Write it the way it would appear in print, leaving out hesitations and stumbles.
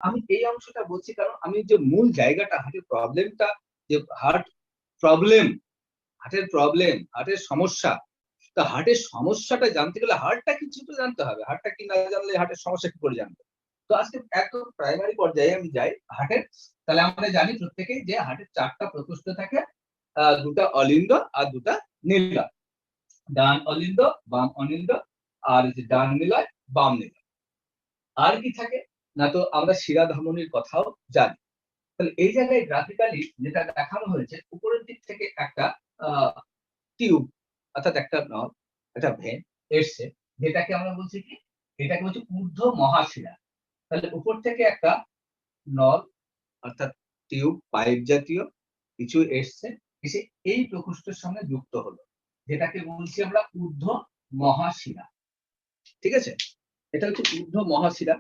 আমি এই অংশটা বলছি কারণ আমি যে মূল জায়গাটা হার্টের প্রবলেমটা, যে হার্টের সমস্যা, তা হার্টের সমস্যাটা জানতে গেলে হার্টটা কিছু তো জানতে হবে। হার্টটা কি না জানলে হার্টের সমস্যা কি করে জানবে? তো আজকে একদম প্রাইমারি পর্যায়ে আমি যাই হার্টের। তাহলে আমরা জানি প্রত্যেকেই যে হার্টের 4টা প্রকোষ্ঠ থাকে, 2টা অলিন্দ আর 2টা নিলয়। ডান অলিন্দ, বাম অনিন্দ, আর যে ডান নিলয়, বাম নিলয়। আর কি থাকে না, তো আমরা শিরা ধমনির কথাও জানি। তাহলে এই জায়গায় গ্রাফিক্যালি যেটা দেখানো হয়েছে, উপরের দিক থেকে একটা টিউব অর্থাৎ একটা নল, একটা ভেন এসছে, যেটাকে আমরা বলছি কি, এটাকে বলছি ঊর্ধ্ব মহাশিরা। তাহলে উপর থেকে একটা নল অর্থাৎ টিউব পাইপ জাতীয় কিছু এসছে, এসে এই প্রকোষ্ঠের সঙ্গে যুক্ত হলো, যেটাকে বলছি আমরা ঊর্ধ্ব মহাশিরা। ঠিক আছে, এটা হচ্ছে ঊর্ধ্ব মহাশিরা।